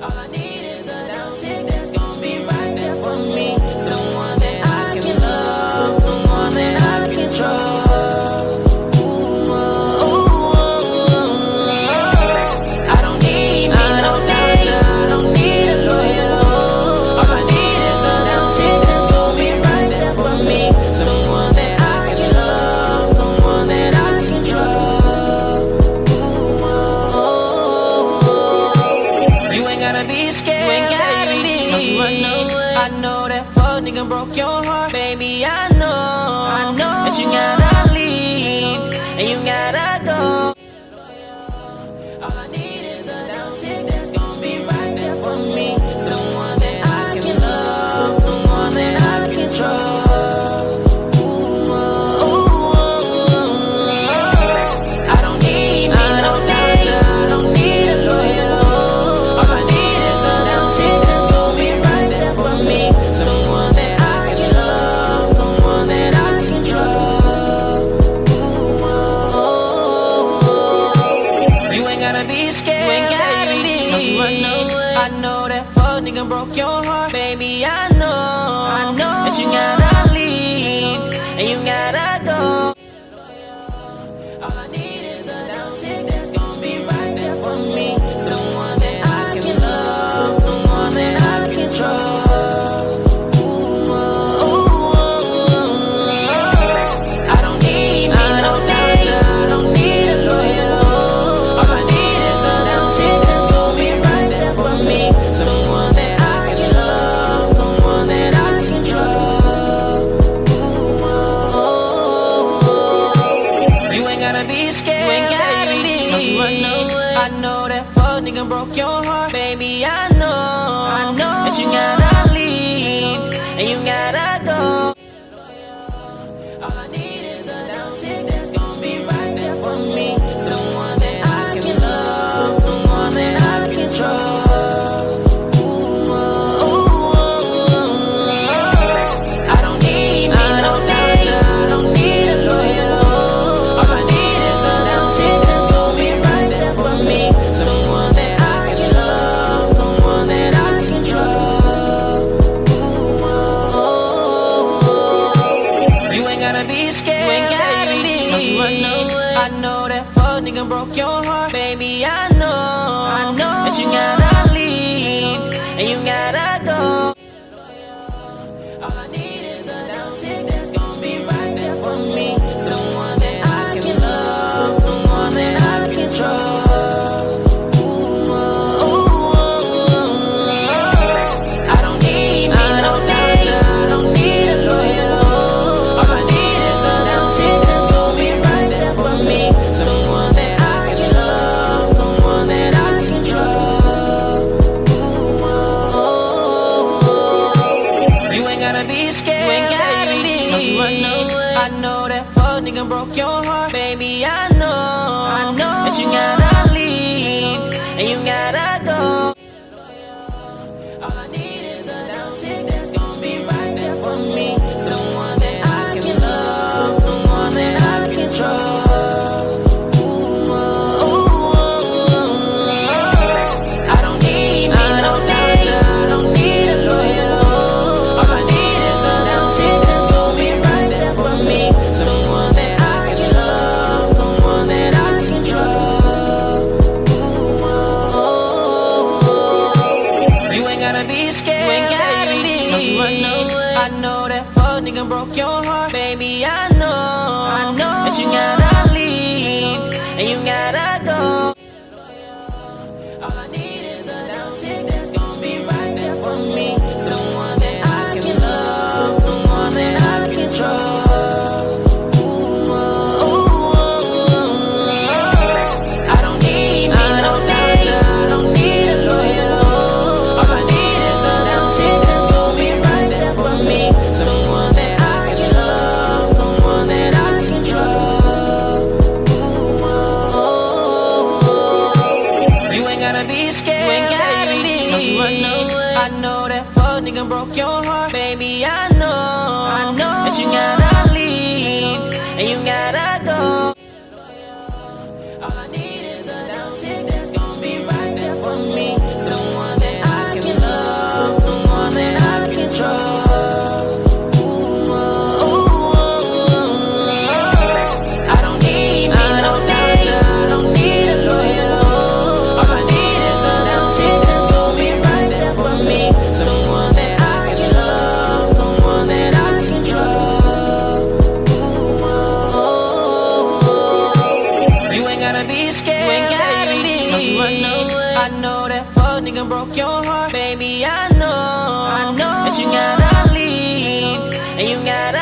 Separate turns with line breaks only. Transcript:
All I need is a down chick that's gonna be right there for me. Someone that I can love, someone that I can trust. Ooh, I don't need me no nigga, I don't need a lawyer. All I need is a down chick that's gonna be right there for me. Someone that I can love, someone that I can trust. You ain't gotta be scared, you ain't gotta be. Don't you run away. I know that fuck nigga broke your heart, baby. I know that you gotta leave and you gotta go. All I need is a down chick that's gonna be right there for me. Someone that I can love, someone that I can trust. I don't need me no nigga, I don't need a lawyer. All I need is a down chick that's gonna be right there for me. Someone that I can love, someone that I can trust. You ain't gotta be scared, you ain't gotta be. Don't you run away. I know that fuck nigga broke your heart, baby. I know that you gotta leave and you gotta go. All I need is a down chick that's gonna be right there for me. Someone that I can love, someone that I can trust. I don't need me no nigga, I don't need a lawyer. All I need is a down chick that's gonna be right there for me. Someone that I can love, someone that I can trust. You ain't gotta be scared, you ain't gotta be. Don't you run away. I know that fuck nigga broke your heart, baby. I know that you gotta leave and you gotta go. All I need is a down chick that's gonna be right there for me. Someone that I can love, someone that I can trust. I don't need me no nigga, I don't need a lawyer. All I need is a down chick that's gonna be right there for me. Someone that I can love, someone that I can trust. You ain't gotta be scared, you ain't gotta be. Don't you run away. I know that fuck nigga broke your heart, baby. I know that you gotta leave and you gotta go. All I need is a down chick that's gonna be right there for me. Someone that I can love, someone that I can trust. I don't need me no nigga, I don't need a lawyer. All I need is a down chick that's gonna be right there for me. Someone that I can love, someone that I can trust. You ain't gotta be scared, you ain't gotta be. Don't you run away. I know that fuck nigga broke your heart, baby. I know that you gotta leave and you gotta go. All I need is a down chick that's gonna be right there for me. Someone that I can love, someone that I can trust. I don't need me no nigga, I don't need a lawyer. All I need is a down chick that's gonna be right there for me. Someone that I can love, someone that I can trust. You ain't gotta be scared, you ain't gotta be. Don't you run away. I know that fuck nigga broke your heart, baby. I know that you gotta leave and you gotta go. All I need is a down chick that's gonna be right there for me. Someone that I can love, someone that I can trust. I don't need me no nigga, I don't need a lawyer. All I need is a down chick that's gonna be right there for me. Someone that I can love, someone that I can trust. You ain't gotta be scared, you ain't gotta be. Don't you run away. I know that fuck nigga broke your heart, baby. I know that you gotta leave and you gotta go. All I need is a down chick that's gonna be right there for me. Someone that I know that fuck nigga broke your heart, baby. I know that you gotta leave and you gotta